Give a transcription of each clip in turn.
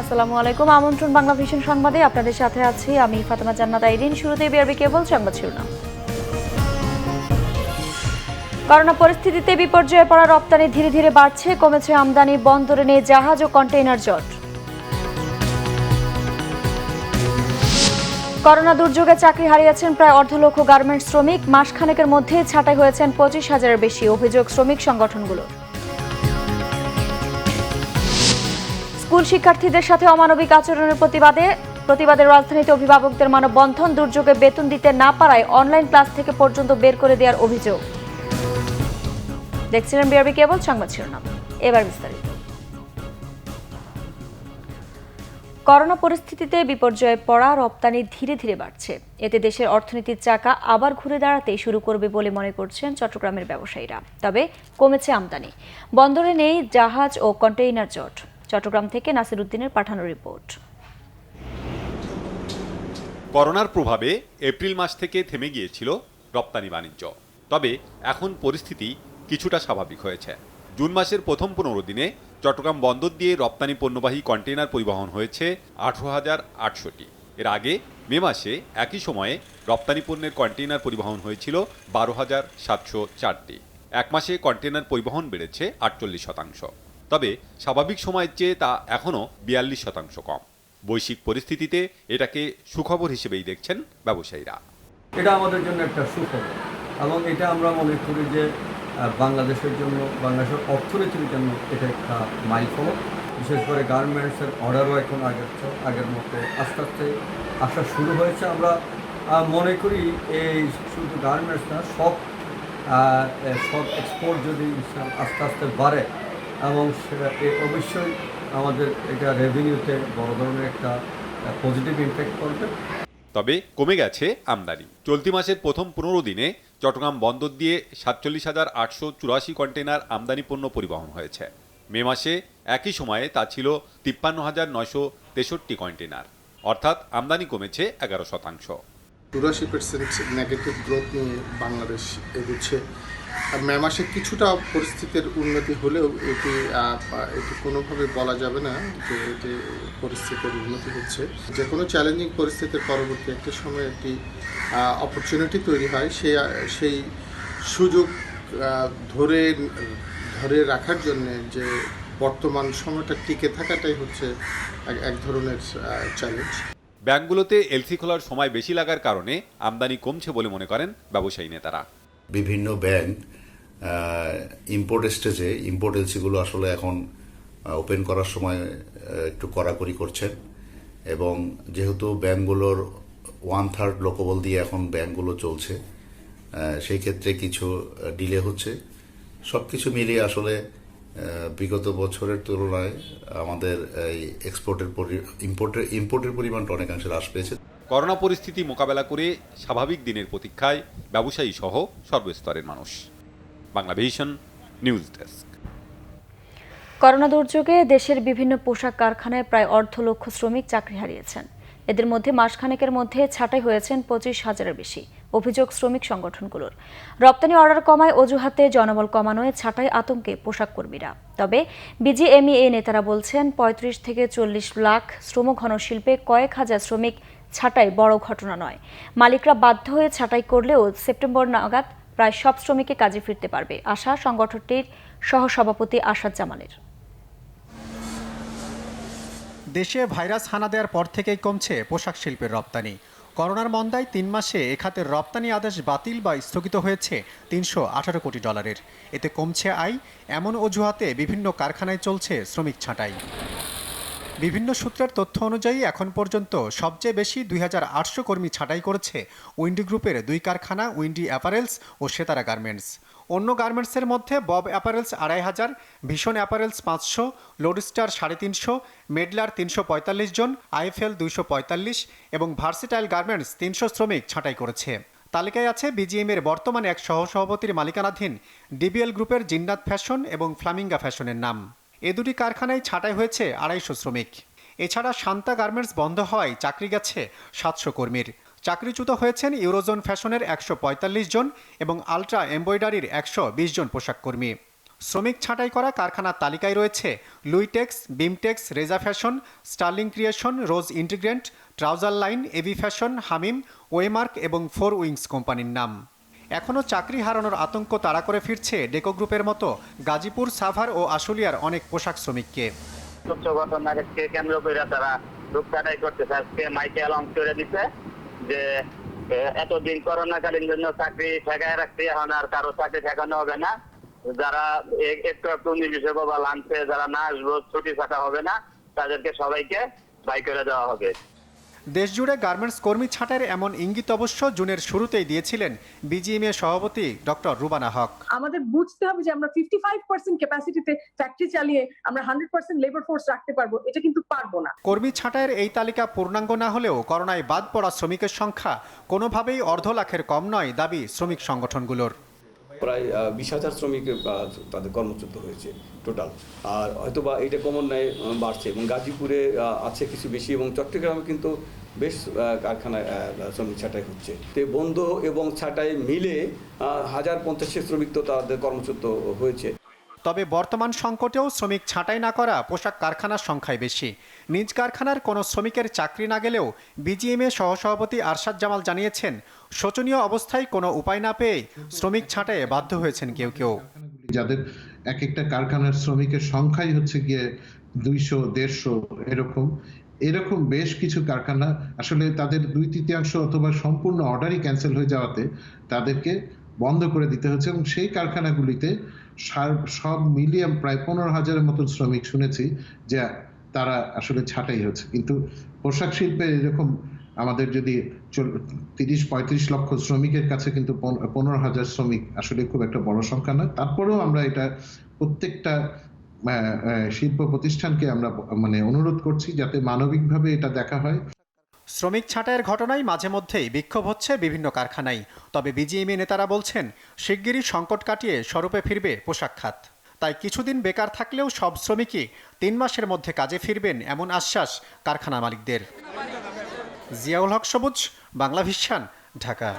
আসসালামু আলাইকুম। আমন্ত্রণ বাংলা ভিশন সংবাদে আপনাদের সাথে আছি আমি ফাতেমা জান্নাত আইরিন। শুরুতে বিআরবি কেবল সংবাদ শিরোনাম। করোনা পরিস্থিতিতে বিপর্যয়ে পড়া রপ্তানি ধীরে ধীরে বাড়ছে, কমেছে আমদানি, বন্দরে নেই জাহাজ ও কন্টেইনার জট। করোনা দুর্যোগে চাকরি হারিয়েছেন প্রায় অর্ধলক্ষ গার্মেন্টস শ্রমিক, মাসখানেকের মধ্যেই ছাঁটাই হয়েছেন 25,000-এর বেশি, অভিযোগ শ্রমিক সংগঠনগুলোর। স্কুল শিক্ষার্থীদের সাথে অমানবিক আচরণের প্রতিবাদে রাজধানীতে অভিভাবকদের মানববন্ধন, দুর্যোগে বেতন দিতে না পারায় অনলাইন ক্লাস থেকে পর্যন্ত বের করে দেওয়ার অভিযোগ। দেখছিলেন বিআরবি কেবল সংবাদ শিরোনাম, এবার বিস্তারিত। করোনা পরিস্থিতিতে বিপর্যয়ে পড়া রপ্তানি ধীরে ধীরে বাড়ছে। এতে দেশের অর্থনীতির চাকা আবার ঘুরে দাঁড়াতে শুরু করবে বলে মনে করছেন চট্টগ্রামের ব্যবসায়ীরা। তবে কমেছে আমদানি, বন্দরে নেই জাহাজ ও কন্টেইনার জট। চট্টগ্রাম থেকে নাসির উদ্দিনের পাঠানো রিপোর্ট। করোনার প্রভাবে এপ্রিল মাস থেকে থেমে গিয়েছিল রপ্তানি বাণিজ্য, তবে এখন পরিস্থিতি কিছুটা স্বাভাবিক হয়েছে। জুন মাসের প্রথম 15 দিনে চট্টগ্রাম বন্দর দিয়ে রপ্তানি পণ্যবাহী কন্টেইনার পরিবহন হয়েছে 18,800টি। এর আগে মে মাসে একই সময়ে রপ্তানি পণ্যের কন্টেইনার পরিবহন হয়েছিল 12,704টি। এক মাসে কন্টেইনার পরিবহন বেড়েছে 48%। তবে স্বাভাবিক সময়ের চেয়ে তা এখনও 42% কম। বৈশ্বিক পরিস্থিতিতে এটাকে সুখবর হিসেবেই দেখছেন ব্যবসায়ীরা। এটা আমাদের জন্য একটা সুখবর এবং এটা আমরা মনে করি যে বাংলাদেশের জন্য, বাংলাদেশের অর্থনীতির জন্য এটা একটা মাইলফলক। বিশেষ করে গার্মেন্টসের অর্ডারও এখন আগের মতো আস্তে আস্তে আসা শুরু হয়েছে। আমরা মনে করি এই শুধু গার্মেন্টস না, সব এক্সপোর্ট যদি আস্তে আস্তে বাড়ে এবং অবশ্যই আমাদের এটা রেভিনিউতে বড় ধরনের একটা পজিটিভ ইম্প্যাক্ট করবে। তবে কমে গেছে আমদানি। চলতি মাসের প্রথম 15 দিনে চট্টগ্রাম বন্দর দিয়ে 47,884 কন্টেইনার আমদানি পণ্য পরিবহন হয়েছে। মে মাসে একই সময়ে তা ছিল 53,963 কন্টেইনার, অর্থাৎ আমদানি কমেছে 11%। 82% নেগেটিভ গ্রোথ নিয়ে বাংলাদেশ এগুচ্ছে। মে মাসে কিছুটা পরিস্থিতির উন্নতি হলেও এটি কোনোভাবে বলা যাবে না যে এটি পরিস্থিতির উন্নতি হচ্ছে। যে কোনো চ্যালেঞ্জিং পরিস্থিতির পরবর্তী একটা সময় একটি অপরচুনিটি তৈরি হয়, সেই সুযোগ ধরে রাখার জন্যে যে বর্তমান সময়টা টিকে থাকাটাই হচ্ছে এক ধরনের চ্যালেঞ্জ। ব্যাংকগুলোতে এলসি খোলার সময় বেশি লাগার কারণে আমদানি কমছে বলে মনে করেন ব্যবসায়ী নেতারা। বিভিন্ন ব্যাংক ইম্পোর্ট স্টেজে ইম্পোর্ট এলসিগুলো আসলে এখন ওপেন করার সময় একটু কড়াকড়ি করছেন এবং যেহেতু ব্যাংকগুলোর 1/3 লোকবল দিয়ে এখন ব্যাংকগুলো চলছে, সেই ক্ষেত্রে কিছু ডিলে হচ্ছে। সব কিছু মিলিয়ে আসলে বিগত বছরের তুলনায় আমাদের এই ইম্পোর্টের পরিমাণটা অনেকাংশে হ্রাস পেয়েছে। করোনা পরিস্থিতি মোকাবেলা করে স্বাভাবিক দিনের প্রতীক্ষায় ব্যবসায়ী সহ সর্বস্তরের মানুষ। Bangla vision news desk. Corona দুর্যোগে দেশের বিভিন্ন পোশাক কারখানায় প্রায় অর্ধলক্ষ শ্রমিক চাকরি হারিয়েছেন। এদের মধ্যে মাসখানেকের মধ্যে ছাঁটাই হয়েছেন 25,000-এর বেশি, অভিযোগ শ্রমিক সংগঠনগুলোর। রপ্তানি অর্ডার কমায় অজুহাতে জনবল কমানোয় ছাঁটাই আতঙ্কে পোশাক কর্মীরা। তবে বিজিএমইএ নেতারা বলছেন 35 থেকে 40 লাখ শ্রমঘন শিল্পে কয়েক হাজার শ্রমিক ছাঁটাই বড় ঘটনা নয়। মালিকরা বাধ্য হয়ে ছাঁটাই করলেও সেপ্টেম্বর নাগাদ প্রায় সব শ্রমিককে কাজে ফিরতে পারবে, আশা সংগঠনটির সহসভাপতি আসাদ জামালের। দেশে ভাইরাস হানা দেওয়ার পর থেকেই কমছে পোশাক শিল্পের রপ্তানি। করোনার মন্দায় 3 মাসে এ খাতের রপ্তানি আদেশ বাতিল বা স্থগিত হয়েছে $318 কোটি। এতে কমছে আয়, এমন অজুহাতে বিভিন্ন কারখানায় চলছে শ্রমিক ছাঁটাই। বিভিন্ন সূত্রের তথ্য অনুযায়ী এখন পর্যন্ত সবচেয়ে বেশি 2,800 কর্মী ছাঁটাই করেছে উইন্ডি গ্রুপের 2 কারখানা, উইন্ডি অ্যাপারেলস ও সেতারা গার্মেন্টস। অন্য গার্মেন্টসের মধ্যে বব অ্যাপারেলস 2,500, ভীষণ অ্যাপারেলস 500, লোডস্টার 350, মেডলার 345 জন, আইএফএল 245 এবং ভার্সেটাইল গার্মেন্টস 300 শ্রমিক ছাঁটাই করেছে। তালিকায় আছে বিজিএমের বর্তমানে এক সহসভাপতির মালিকানাধীন ডিবিএল গ্রুপের জিন্নাত ফ্যাশন এবং ফ্লামিঙ্গা ফ্যাশনের নাম। এ দুটি কারখানায় ছাঁটাই হয়েছে 250 শ্রমিক। এছাড়া শান্তা গার্মেন্টস বন্ধ হওয়ায় চাকরি গেছে 700 কর্মীর। চাকরিচ্যুত হয়েছেন ইউরোজোন ফ্যাশনের 145 জন এবং আলট্রা এমব্রয়ডারির 120 জন পোশাক কর্মী। শ্রমিক ছাঁটাই করা কারখানার তালিকায় রয়েছে লুইটেক্স, বিমটেক্স, রেজা ফ্যাশন, স্টার্লিং ক্রিয়েশন, রোজ ইন্টিগ্রেন্ট, ট্রাউজার লাইন, এভি ফ্যাশন, হামিম, ওয়েমার্ক এবং ফোর উইংস কোম্পানির নাম। এখনও চাকরি হারানোর আতঙ্ক তাড়া করে ফিরছে ডেকো গ্রুপের মতো গাজীপুর, সাভার ও আশুলিয়ার অনেক পোশাক শ্রমিককে। উচ্চ ঘটনাকে কেন্দ্র করে তারা লোক ছাঁটাই করতেছে। আজকে মাইকে অ্যালাউন্স করে দিচ্ছে যে এতদিন করোনাকালীন জন্য চাকরি ঠেকায় রাখতে, এখন আর কারো চাকরি ঠেকানো হবে না। যারা একটু নির্বিশেষ বা লাঞ্চে যারা না আসবো, ছুটি ছাটা হবে না, তাদেরকে সবাইকে বাই করে দেওয়া হবে। দেশজুড়ে গার্মেন্টস কর্মী ছাঁটাইয়ের এমন ইঙ্গিত অবশ্য জুনের শুরুতেই দিয়েছিলেন বিজিএমএ সভাপতি ডক্টর রুবানা হক। আমাদের বুঝতে হবে যে আমরা 55% ক্যাপাসিটিতে ফ্যাক্টরি চালিয়ে আমরা 100% লেবার ফোর্স রাখতে পারবো, এটা কিন্তু পারবো না। কর্মী ছাঁটাইয়ের এই তালিকা পূর্ণাঙ্গ না হলেও করোনায় বাদ পড়া শ্রমিকের সংখ্যা কোনোভাবেই অর্ধ লাখের কম নয় দাবি শ্রমিক সংগঠনগুলোর। প্রায় 20,000 শ্রমিক তাদের কর্মচ্যুত হয়েছে টোটাল, আর হয়তোবা এটা ক্রমান্বয়ে বাড়ছে এবং গাজীপুরে আছে কিছু বেশি এবং চট্টগ্রামে কিন্তু বেশ কারখানায় শ্রমিক ছাঁটাই হচ্ছে। তো বন্ধ এবং ছাঁটাই মিলে 1050 শ্রমিক তো তাদের কর্মচ্যুত হয়েছে। তবে বর্তমান সংকটেও শ্রমিক ছাঁটাই না করা পোশাক কারখানার সংখ্যাই বেশি। নিজ কারখানার কোনো শ্রমিকের চাকরি না গেলেও বিজিএমএ সহসভাপতি আরশাদ জামাল জানিয়েছেন, শোচনীয় অবস্থায় কোনো উপায় না পেয়ে শ্রমিক ছাঁটাইয়ে বাধ্য হয়েছেন কেউ কেউ। যাদের এক একটা কারখানার শ্রমিকের সংখ্যাই হচ্ছে গিয়ে 200-150 এরকম বেশ কিছু কারখানা আসলে তাদের 2/3 অথবা সম্পূর্ণ অর্ডারই ক্যান্সেল হয়ে যাওয়াতে তাদেরকে বন্ধ করে দিতে হচ্ছে এবং সেই কারখানাগুলিতে সব মিলিয়ে প্রায় 15,000-এর মতো শ্রমিক শুনেছি যে তারা আসলে ছাঁটাই হচ্ছে। কিন্তু পোশাক শিল্পে এরকম আমাদের যদি 30-35 লক্ষ শ্রমিকের কাছে কিন্তু 15,000 শ্রমিক আসলে খুব একটা বড় সংখ্যা না। তারপরেও আমরা এটা প্রত্যেকটা শিল্প প্রতিষ্ঠানকে আমরা অনুরোধ করছি যাতে মানবিকভাবে এটা দেখা হয়। শ্রমিক ছাঁটাইয়ের ঘটনায় মাঝে মধ্যেই বিক্ষোভ হচ্ছে বিভিন্ন কারখানায়। তবে বিজিএমএ নেতারা বলছেন, শিগগিরই সংকট কাটিয়ে স্বরূপে ফিরবে পোশাক খাত। তাই কিছুদিন বেকার থাকলেও সব শ্রমিকই 3 মাসের মধ্যে কাজে ফিরবেন এমন আশ্বাস কারখানা মালিকদের। জিয়াউল হক সবুজ, বাংলা ভিশন, ঢাকা।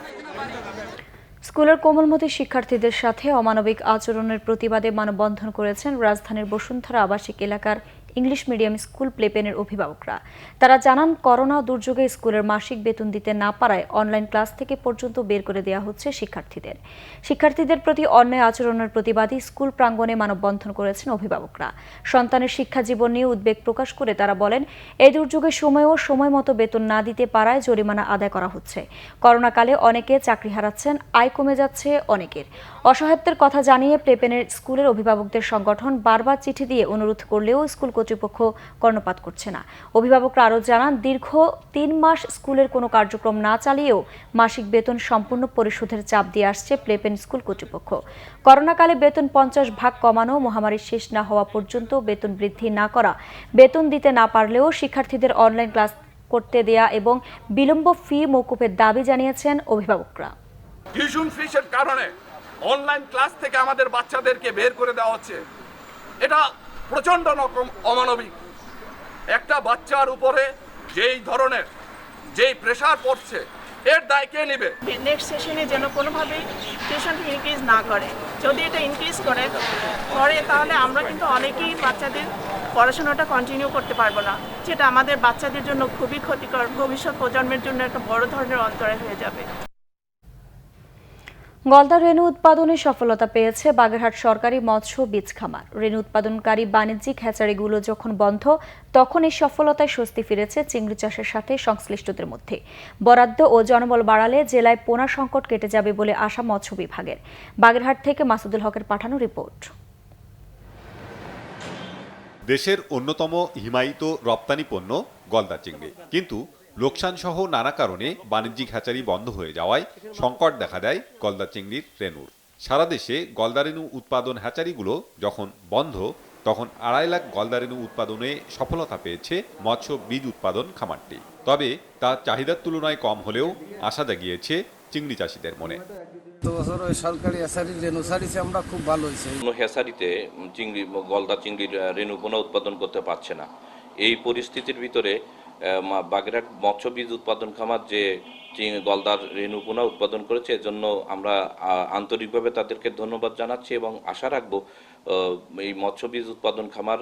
স্কুলের কোমলমতি শিক্ষার্থীদের সাথে অমানবিক আচরণের প্রতিবাদে মানববন্ধন করেছেন রাজধানীর বসুন্ধরা আবাসিক এলাকার ইংলিশ মিডিয়াম স্কুল প্লেপেনের অভিভাবকরা। তারা জানান, করোনা দুর্যোগে স্কুলের মাসিক বেতন দিতে না পারায় অনলাইন ক্লাস থেকে পর্যন্ত বের করে দেওয়া হচ্ছে শিক্ষার্থীদের প্রতি অন্যায় আচরণের প্রতিবাদে স্কুল প্রাঙ্গণে মানববন্ধন করেছেন অভিভাবকরা। সন্তানের শিক্ষা জীবন নিয়ে উদ্বেগ প্রকাশ করে তারা বলেন, এই দুর্যোগের সময়ও সময় মতো বেতন না দিতে পারায় জরিমানা আদায় করা হচ্ছে। করোনাকালে অনেকে চাকরি হারাচ্ছেন, আয় কমে যাচ্ছে অনেকের। অসহায়ত্বের কথা জানিয়ে প্লেপেনের স্কুলের অভিভাবকদের সংগঠন বারবার চিঠি দিয়ে অনুরোধ করলেও স্কুল কর্তৃপক্ষ কর্ণপাত করছে না। অভিভাবকরা আরও জানান, দীর্ঘ 3 মাস স্কুলের কোনো কার্যক্রম না চালিয়েও মাসিক বেতন সম্পূর্ণ পরিশোধের চাপ দিয়ে আসছে প্লেপেন স্কুল কর্তৃপক্ষ। করোনাকালে বেতন 50% কমানো, মহামারী শেষ না হওয়া পর্যন্ত বেতন বৃদ্ধি না করা, বেতন দিতে না পারলেও শিক্ষার্থীদের অনলাইন ক্লাস করতে দেয়া এবং বিলম্ব ফি মওকুফের দাবি জানিয়েছেন অভিভাবকরা। টিউশন ফিসের কারণে অনলাইন ক্লাস থেকে আমাদের বাচ্চাদেরকে বের করে দেওয়া হচ্ছে। এটা প্রচন্ড রকম অমানবিক। একটা বাচ্চার উপরে যেই প্রেসার পড়ছে, এর দায় কে নেবে? নেক্সট সেশনে যেন কোনোভাবেই টিউশন ফি ইনক্রিজ না করে। যদি এটা ইনক্রিজ করে তাহলে আমরা কিন্তু অনেকেই বাচ্চাদের পড়াশোনাটা কন্টিনিউ করতে পারবো না, যেটা আমাদের বাচ্চাদের জন্য খুবই ক্ষতিকর, ভবিষ্যৎ প্রজন্মের জন্য একটা বড় ধরনের অন্তরায় হয়ে যাবে। গলদা রেণু উৎপাদনে সফলতা পেয়েছে বাগেরহাট সরকারি মৎস্য বীজ খামার। রেণু উৎপাদনকারী বাণিজ্যিক হ্যাচারিগুলো যখন বন্ধ, তখন এই সফলতায় স্বস্তি ফিরেছে চিংড়ি চাষের সাথে সংশ্লিষ্টদের মধ্যে। বরাদ্দ ও জনবল বাড়ালে জেলায় পোনা সংকট কেটে যাবে বলে আশা মৎস্য বিভাগের। বাগেরহাট থেকে মাসুদুল হকের পাঠানো রিপোর্ট। দেশের অন্যতম হিমায়িত রপ্তানি পণ্য গলদা চিংড়ি, কিন্তু লোকসান সহ নানা কারণে বাণিজ্যিক হ্যাচারি বন্ধ হয়ে যাওয়ায় সংকট দেখা দেয় গলদা চিংড়ির রেণুর। সারা দেশে গলদা রেণু উৎপাদন হ্যাচারিগুলো যখন বন্ধ, তখন 2.5 লাখ গলদা রেণু উৎপাদনে সফলতা পেয়েছে মৎস্য বীজ উৎপাদন খামারটি। তবে তা চাহিদার তুলনায় কম হলেও আশা জাগিয়েছে চিংড়ি চাষিদের মনে। সরকারি হ্যাচারি রেণু ছাড়িছে, আমরা খুব ভালো হয়েছে। হ্যাচারিতে গলদা চিংড়ির রেণু পোনা উৎপাদন করতে পারছে না। এই পরিস্থিতির ভিতরে বাগেরহাট মৎস্য বীজ উৎপাদন খামার যে গলদার রেণু পোনা উৎপাদন করেছে, এজন্য আমরা আন্তরিকভাবে তাদেরকে ধন্যবাদ জানাচ্ছি এবং আশা রাখবো এই মৎস্য বীজ উৎপাদন খামার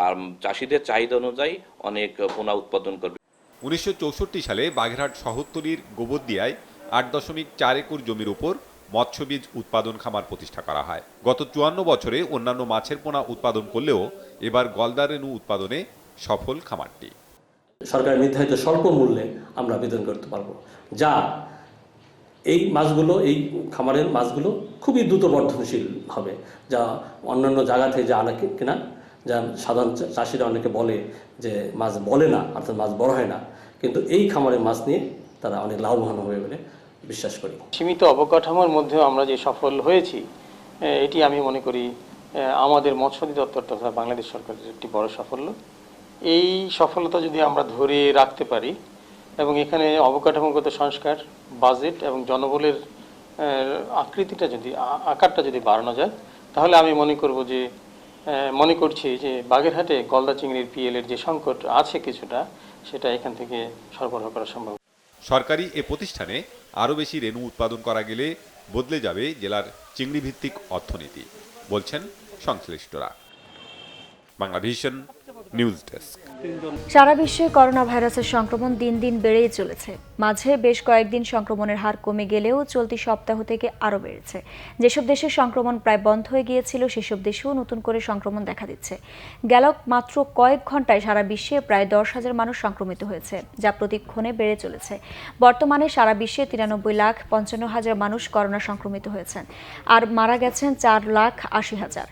আর চাষিদের চাহিদা অনুযায়ী অনেক পোনা উৎপাদন করবে। 1964 সালে বাগেরহাট শহরতলির গোবরদিয়ায় 8.4 একর জমির উপর মৎস্যবীজ উৎপাদন খামার প্রতিষ্ঠা করা হয়। গত 54 বছরে অন্যান্য মাছের পোনা উৎপাদন করলেও এবার গলদা রেণু উৎপাদনে সফল খামারটি। সরকারের নির্ধারিত স্বল্প মূল্যে আমরা বিতরণ করতে পারবো, যা এই মাছগুলো, এই খামারের মাছগুলো খুবই দ্রুত বর্ধনশীল হবে, যা অন্যান্য জায়গা থেকে যা আনা কিনা, যা সাধারণ চাষিরা অনেকে বলে যে মাছ বলে না, অর্থাৎ মাছ বড় হয় না, কিন্তু এই খামারের মাছ নিয়ে তারা অনেক লাভবান হবে বলে বিশ্বাস করি। সীমিত অবকাঠামোর মধ্যেও আমরা যে সফল হয়েছি, এটি আমি মনে করি আমাদের মৎস্য অধিদপ্তর তথা বাংলাদেশ সরকারের একটি বড় সাফল্য। এই সফলতা যদি আমরা ধরে রাখতে পারি এবং এখানে অবকাঠামোগত সংস্কার, বাজেট এবং জনবলের আকারটা যদি বাড়ানো যায়, তাহলে আমি মনে করছি যে বাগেরহাটে গলদা চিংড়ির পিএলের যে সংকট আছে কিছুটা, সেটা এখান থেকে সরবরাহ করা সম্ভব। সরকারি এ প্রতিষ্ঠানে আরও বেশি রেণু উৎপাদন করা গেলে বদলে যাবে জেলার চিংড়ি ভিত্তিক অর্থনীতি, বলছেন সংশ্লিষ্টরা। Bangla vision news desk. সারা বিশ্বে করোনা ভাইরাসের সংক্রমণ দিন দিন বেড়েই চলেছে। মাঝে বেশ কয়েকদিন সংক্রমণের হার কমে গেলেও চলতি সপ্তাহ থেকে আরও বেড়েছে। যেসব দেশে সংক্রমণ প্রায় বন্ধ হয়ে গিয়েছিল, সেসব দেশেও নতুন করে সংক্রমণ দেখা দিচ্ছে। গেল মাত্র কয়েক ঘন্টায় সারা বিশ্বে প্রায় 10,000 মানুষ সংক্রমিত হয়েছে, যা প্রতিক্ষণে বেড়ে চলেছে। বর্তমানে সারা বিশ্বে 93,55,000 মানুষ করোনা সংক্রমিত হয়েছেন, আর মারা গেছেন 4,80,000।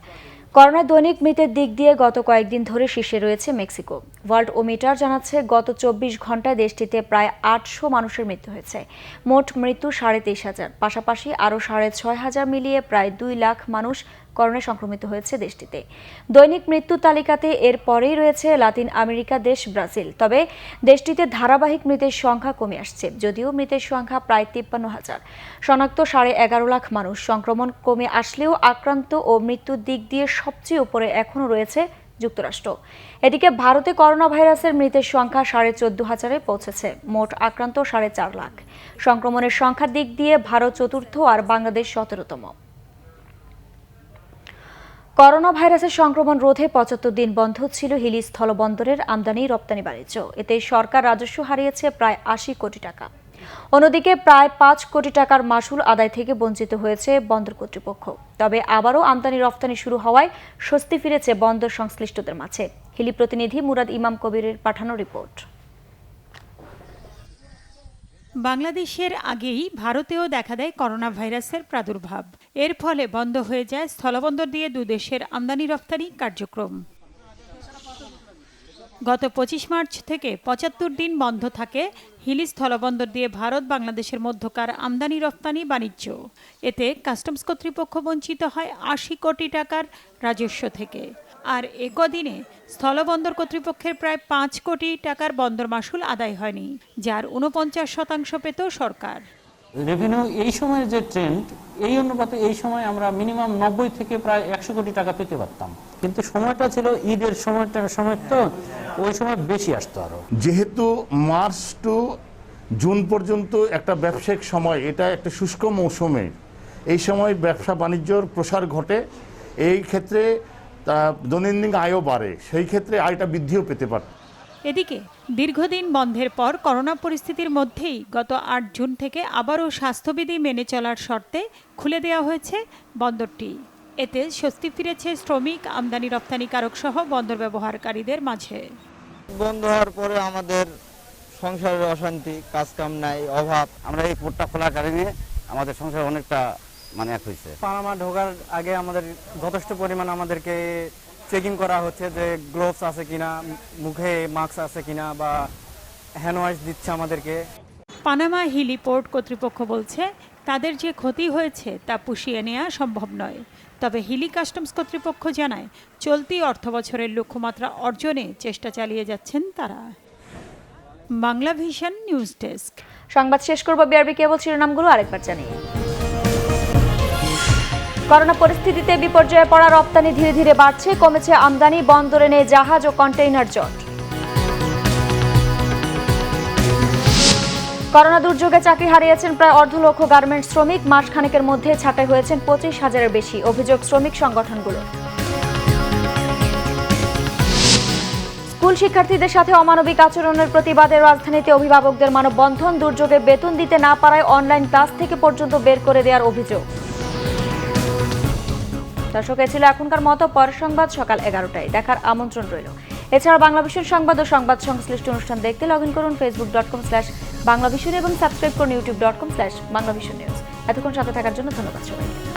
করোনা দৈনিক মৃতের দিক দিয়ে গত কয়েকদিন ধরে শীর্ষে রয়েছে মেক্সিকো। ওয়ার্ল্ড ওমিটার জানাচ্ছে গত 24 ঘন্টায় দেশটিতে প্রায় 800 মানুষের মৃত্যু হয়েছে। মোট মৃত্যু 23,500, পাশাপাশি আরও 6,500 মিলিয়ে প্রায় 2 লাখ মানুষ করোনায় সংক্রমিত হয়েছে দেশটিতে। দৈনিক মৃত্যু তালিকাতে এর পরেই রয়েছে লাতিন আমেরিকা দেশ ব্রাজিল। তবে দেশটিতে ধারাবাহিক মৃতের সংখ্যা কমে আসছে, যদিও মৃতের সংখ্যা প্রায় 53,000। শনাক্ত 11.5 লাখ মানুষ। সংক্রমণ কমে আসলেও আক্রান্ত ও মৃত্যুর দিক দিয়ে সবচেয়ে উপরে এখনও রয়েছে যুক্তরাষ্ট্র। এদিকে ভারতে করোনা ভাইরাসের মৃতের সংখ্যা 14,500-এ পৌঁছেছে। মোট আক্রান্ত 4.5 লাখ। সংক্রমণের সংখ্যার দিক দিয়ে ভারত চতুর্থ আর বাংলাদেশ 17তম। করোনা ভাইরাসের সংক্রমণ রোধে 75 দিন বন্ধ ছিল হিলি স্থলবন্দরের আমদানি রপ্তানি বাণিজ্য। এতে সরকার রাজস্ব হারিয়েছে প্রায় 80 কোটি টাকা। অন্যদিকে প্রায় 5 কোটি টাকার মাসুল আদায় থেকে বঞ্চিত হয়েছে বন্দর কর্তৃপক্ষ। তবে আবারও আমদানি রপ্তানি শুরু হওয়ায় স্বস্তি ফিরেছে বন্দর সংশ্লিষ্টদের মাঝে। হিলি প্রতিনিধি মুরাদ ইমাম কবিরের পাঠানো রিপোর্ট। বাংলাদেশের আগেই ভারতেও দেখা দেয় করোনা ভাইরাসের প্রাদুর্ভাব। এর ফলে বন্ধ হয়ে যায় স্থলবন্দর দিয়ে দুদেশের আমদানি রপ্তানি কার্যক্রম। গত 25 মার্চ থেকে 75 দিন বন্ধ থাকে হিলি স্থলবন্দর দিয়ে ভারত বাংলাদেশের মধ্যকার আমদানি রপ্তানি বাণিজ্য। এতে কাস্টমস কর্তৃপক্ষ বঞ্চিত হয় 80 কোটি টাকার রাজস্ব থেকে। আর একদিনে স্থলবন্দর কর্তৃপক্ষের প্রায় 5 কোটি টাকার বন্দর মাসুল আদায় হয়নি, যার 49% পেত সরকার। রেভিনিউ এই সময়ের যে ট্রেন্ড, এই অনুপাতে এই সময় আমরা মিনিমাম 90 থেকে প্রায় 100 কোটি টাকা পেতে পারতাম, কিন্তু সময়টা ছিল ঈদের সময় তো ওই সময় বেশি আসতো। আরো যেহেতু মার্চ টু জুন পর্যন্ত একটা ব্যবসায়িক সময়, এটা একটা শুষ্ক মৌসুমে, এই সময় ব্যবসা বাণিজ্যর প্রসার ঘটে, এই ক্ষেত্রে দৈনন্দিন আয়ও বাড়ে, সেই ক্ষেত্রে আয়টা বৃদ্ধিও পেতে পারে। এদিকে দীর্ঘদিন বন্ধের পর করোনা পরিস্থিতির মধ্যেই গত 8 জুন থেকে আবারও স্বাস্থ্যবিধি মেনে চলার শর্তে খুলে দেওয়া হয়েছে বন্দরটি। এতে স্বস্তি ফিরেছে শ্রমিক, আমদানি রপ্তানিকারক সহ বন্দর ব্যবহারকারীদের মাঝে। বন্ধ হওয়ার পরে আমাদের সংসারের অশান্তি, কাজকাম নাই, অভাব। আমরা এই পোর্টটা খোলার কারণে আমাদের সংসার অনেকটা এক হয়েছে। পানামা ঢোকার আগে আমাদের যথেষ্ট পরিমাণ আমাদেরকে চেকিং করা হচ্ছে যে গ্লোভস আছে কিনা, মুখে মাস্ক আছে কিনা, বা হ্যান্ড ওয়াশ দিচ্ছে আমাদেরকে। পানামা হিলি পোর্ট কর্তৃপক্ষ বলছে তাদের যে ক্ষতি হয়েছে তা পুষিয়ে নেওয়া সম্ভব নয়। তবে হিলি কাস্টমস কর্তৃপক্ষ জানায় চলতি অর্থবছরের লক্ষ্যমাত্রা অর্জনে চেষ্টা চালিয়ে যাচ্ছেন তারা। Bangla vision news desk. সংবাদ শেষ করব বিআরবি কেবল শিরোনামগুলো আরেকবার জানিয়ে। করোনা পরিস্থিতিতে বিপর্যয়ে পড়া রপ্তানি ধীরে ধীরে বাড়ছে, কমেছে আমদানি, বন্দরে নেই জাহাজ ও কন্টেইনার জট। করোনা দুর্যোগে চাকরি হারিয়েছেন প্রায় অর্ধ লক্ষ গার্মেন্টস শ্রমিক। মাসখানেকের মধ্যে ছাঁটাই হয়েছেন 25,000-এর বেশি, অভিযোগ শ্রমিক সংগঠনগুলোর। স্কুল শিক্ষার্থীদের সাথে অমানবিক আচরণের প্রতিবাদে রাজধানীতে অভিভাবকদের মানববন্ধন। দুর্যোগে বেতন দিতে না পারায় অনলাইন ক্লাস থেকে পর্যন্ত বের করে দেওয়ার অভিযোগ। দর্শক, এ ছিল এখনকার মতো। পরের সংবাদ সকাল 11টায় দেখার আমন্ত্রণ রইল। এছাড়া বাংলাভিশন সংবাদ ও সংবাদ সংশ্লিষ্ট অনুষ্ঠান দেখতে লগ ইন করুন facebook.com/বাংলাভিশন এবং সাবস্ক্রাইব করুন youtube.com/বাংলাভিশন নিউজ। এতক্ষণ সাথে থাকার জন্য ধন্যবাদ সবাইকে।